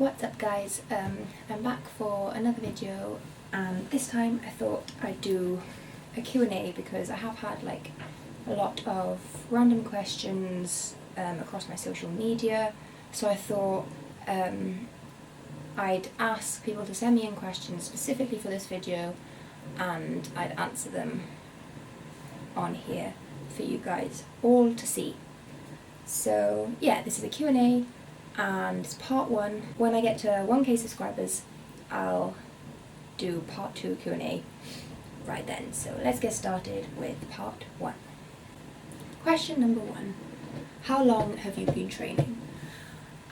What's up guys, I'm back for another video, and this time I thought I'd do a Q&A because I have had like a lot of random questions across my social media, so I thought I'd ask people to send me in questions specifically for this video and I'd answer them on here for you guys all to see. So yeah, this is a Q&A and it's part 1. When I get to 1k subscribers, I'll do part 2 Q&A right then. So let's get started with part 1. Question number 1. How long have you been training?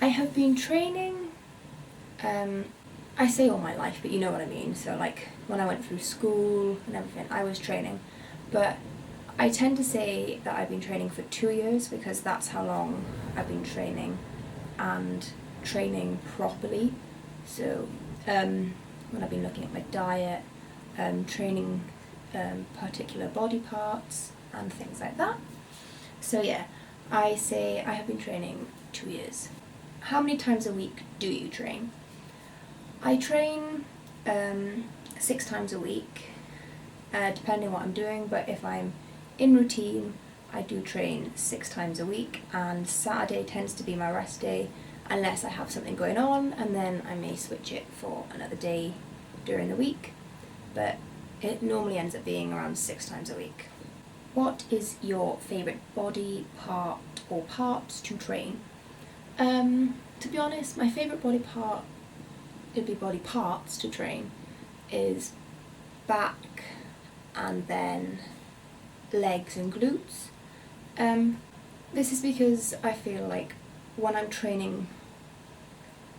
I have been training, I say all my life, but you know what I mean. So like when I went through school and everything, I was training. But I tend to say that I've been training for 2 years because that's how long I've been training and training properly. So when I've been looking at my diet, training particular body parts and things like that. So yeah, I say I have been training 2 years. How many times a week do you train? I train 6 times a week, depending on what I'm doing, but if I'm in routine, I do train 6 times a week, and Saturday tends to be my rest day unless I have something going on, and then I may switch it for another day during the week, but it normally ends up being around 6 times a week. What is your favourite body part or parts to train? To be honest, my favourite body part, it'd be body parts to train, is back and then legs and glutes. This is because I feel like when I'm training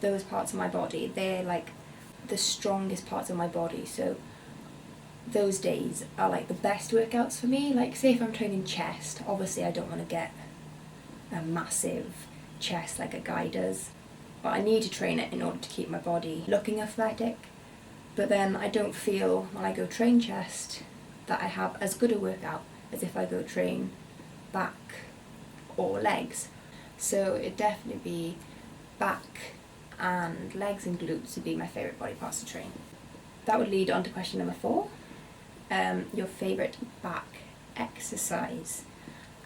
those parts of my body, they're like the strongest parts of my body, so those days are like the best workouts for me. Like say if I'm training chest, obviously I don't want to get a massive chest like a guy does, but I need to train it in order to keep my body looking athletic. But then I don't feel when I go train chest that I have as good a workout as if I go train back or legs. So it'd definitely be back and legs and glutes would be my favourite body parts to train. That would lead on to question number 4. Your favourite back exercise?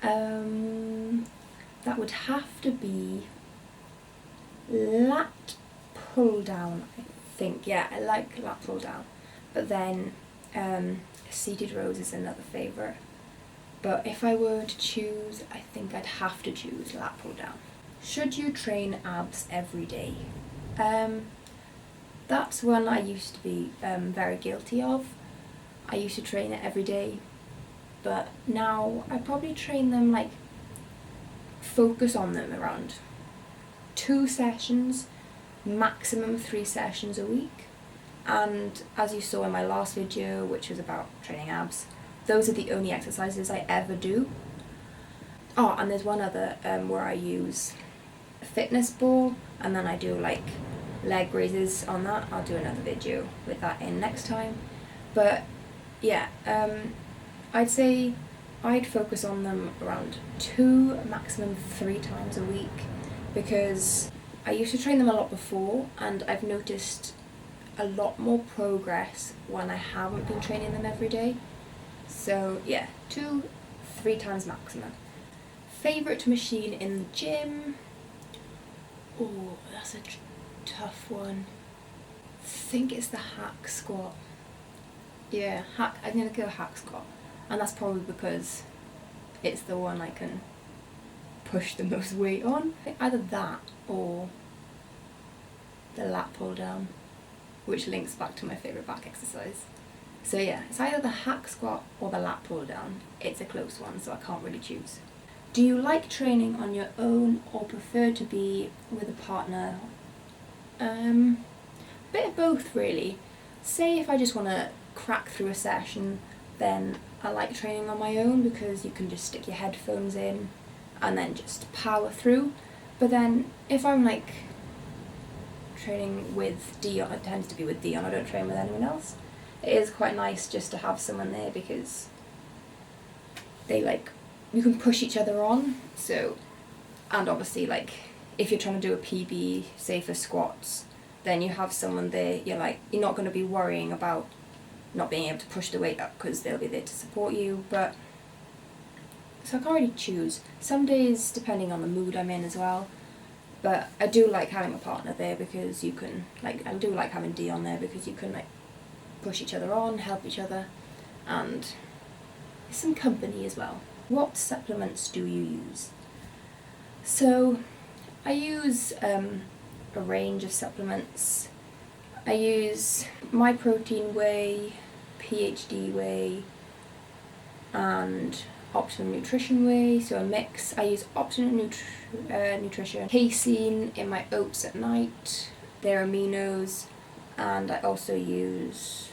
That would have to be lat pull down, I think. Yeah, I like lat pull down. But then seated rows is another favourite. But if I were to choose, I think I'd have to choose lat pull down. Should you train abs every day? That's one I used to be very guilty of. I used to train it every day, but now I probably train them, like focus on them around 2 sessions, maximum 3 sessions a week. And as you saw in my last video, which was about training abs, those are the only exercises I ever do. Oh, and there's one other where I use a fitness ball and then I do like leg raises on that. I'll do another video with that in next time. But yeah, I'd say I'd focus on them around 2, maximum 3 times a week, because I used to train them a lot before and I've noticed a lot more progress when I haven't been training them every day. So yeah, 2-3 times maximum. Favourite machine in the gym? Oh, that's a tough one. I think it's the hack squat. Yeah, I'm gonna go hack squat, and that's probably because it's the one I can push the most weight on. Either that or the lat pull down, which links back to my favourite back exercise. So yeah, it's either the hack squat or the lat pull down. It's a close one, so I can't really choose. Do you like training on your own or prefer to be with a partner? Bit of both really. Say if I just want to crack through a session, then I like training on my own because you can just stick your headphones in and then just power through. But then if I'm like training with Dion, it tends to be with Dion, I don't train with anyone else. It is quite nice just to have someone there because they like, you can push each other on. So, and obviously like if you're trying to do a PB, say for squats, then you have someone there, you're not going to be worrying about not being able to push the weight up because they'll be there to support you. But so I can't really choose. Some days, depending on the mood I'm in as well. But I do like having a partner there because you can, I do like having Dion there because you can push each other on, help each other, and some company as well. What supplements do you use? So I use a range of supplements. I use My Protein Whey, PhD Whey, and Optimum Nutrition Whey, so a mix. I use Optimum Nutrition, casein in my oats at night, their aminos, and I also use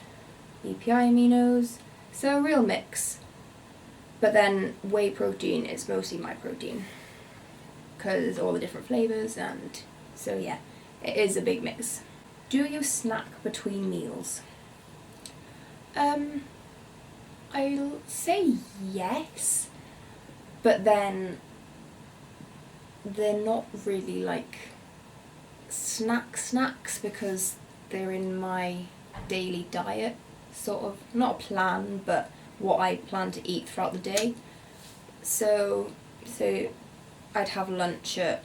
EPI aminos, so a real mix. But then whey protein is mostly My Protein, because all the different flavours, and so yeah, it is a big mix. Do you snack between meals? I'll say yes, but then they're not really snacks because they're in my daily diet, sort of, not a plan, but what I plan to eat throughout the day. So I'd have lunch at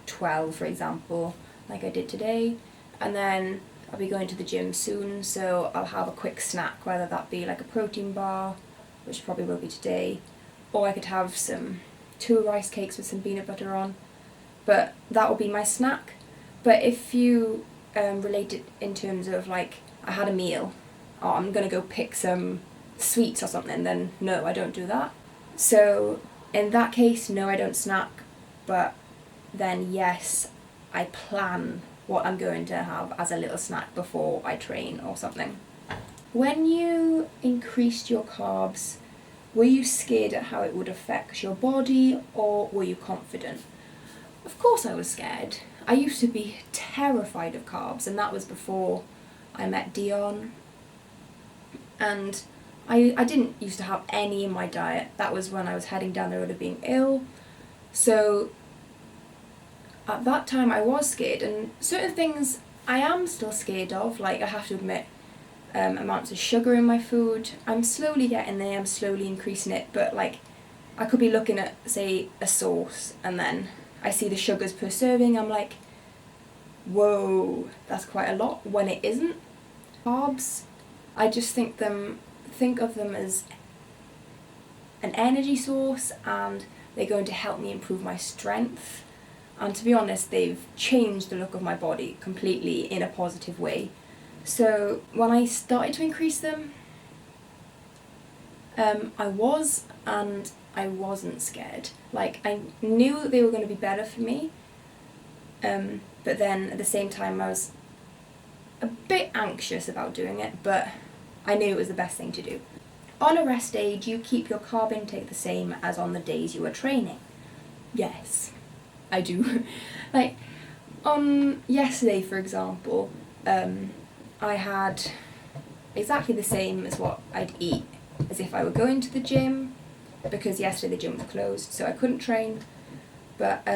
12, for example, like I did today, and then I'll be going to the gym soon, so I'll have a quick snack, whether that be a protein bar, which probably will be today, or I could have 2 rice cakes with some peanut butter on, but that will be my snack. But if you relate it in terms of I had a meal, or I'm going to go pick some sweets or something, then no, I don't do that. So in that case, no, I don't snack, but then yes, I plan what I'm going to have as a little snack before I train or something. When you increased your carbs, were you scared at how it would affect your body, or were you confident? Of course I was scared. I used to be terrified of carbs, and that was before I met Dion. And I didn't used to have any in my diet. That was when I was heading down the road of being ill. So at that time I was scared, and certain things I am still scared of, I have to admit, amounts of sugar in my food. I'm slowly getting there, I'm slowly increasing it, but I could be looking at, say, a sauce, and then I see the sugars per serving, I'm like, whoa, that's quite a lot, when it isn't. Carbs, I just think of them as an energy source, and they're going to help me improve my strength. And to be honest, they've changed the look of my body completely in a positive way. So when I started to increase them, I was, and I wasn't scared. I knew that they were going to be better for me, but then at the same time I was a bit anxious about doing it, but I knew it was the best thing to do. On a rest day, do you keep your carb intake the same as on the days you are training? Yes, I do. On yesterday, for example, I had exactly the same as what I'd eat as if I were going to the gym, because yesterday the gym was closed, so I couldn't train. But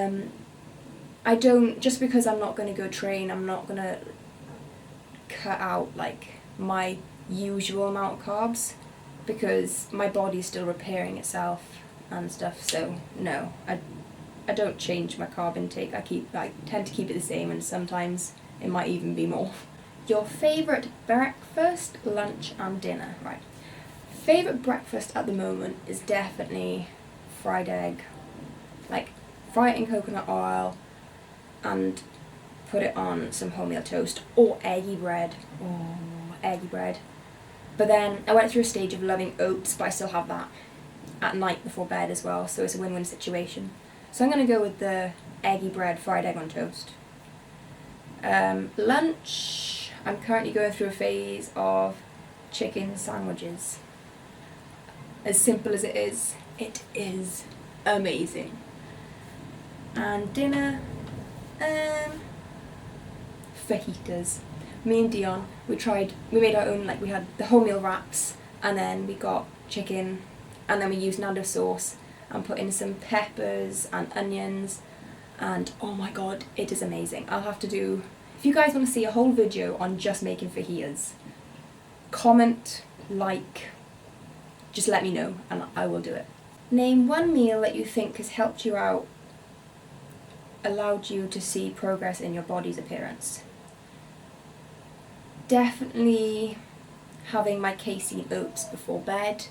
I don't, just because I'm not going to go train, I'm not going to cut out my usual amount of carbs, because my body's still repairing itself and stuff. So no, I don't change my carb intake. I tend to keep it the same, and sometimes it might even be more. Your favourite breakfast, lunch and dinner? Right. Favourite breakfast at the moment is definitely fried egg. Fry it in coconut oil and put it on some wholemeal toast, or eggy bread. Oh, eggy bread. But then I went through a stage of loving oats, but I still have that at night before bed as well, so it's a win-win situation. So I'm going to go with the eggy bread, fried egg on toast. Lunch, I'm currently going through a phase of chicken sandwiches. As simple as it is amazing. And dinner, fajitas. Me and Dion, we made our own, we had the wholemeal wraps, and then we got chicken, and then we used Nando sauce and put in some peppers and onions, and oh my god, it is amazing. I'll have to do, If you guys want to see a whole video on just making fajitas, comment, like, just let me know and I will do it. Name one meal that you think has helped you out, allowed you to see progress in your body's appearance. Definitely having my casein oats before bed.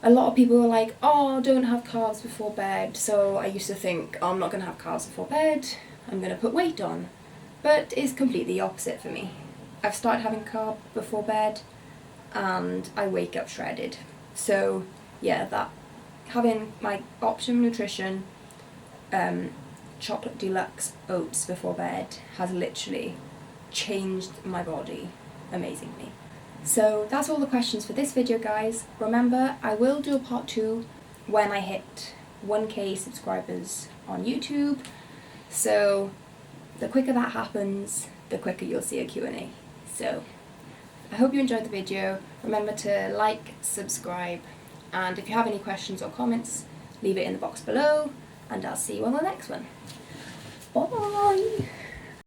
A lot of people are like, oh, don't have carbs before bed. So I used to think, oh, I'm not going to have carbs before bed, I'm going to put weight on. But it's completely opposite for me. I've started having carb before bed and I wake up shredded. So yeah, that having my Optimum Nutrition chocolate deluxe oats before bed has literally changed my body amazingly. So that's all the questions for this video, guys. Remember, I will do a part 2 when I hit 1k subscribers on YouTube. So the quicker that happens, the quicker you'll see a Q&A. So I hope you enjoyed the video. Remember to like, subscribe, and if you have any questions or comments, leave it in the box below, and I'll see you on the next one. Bye!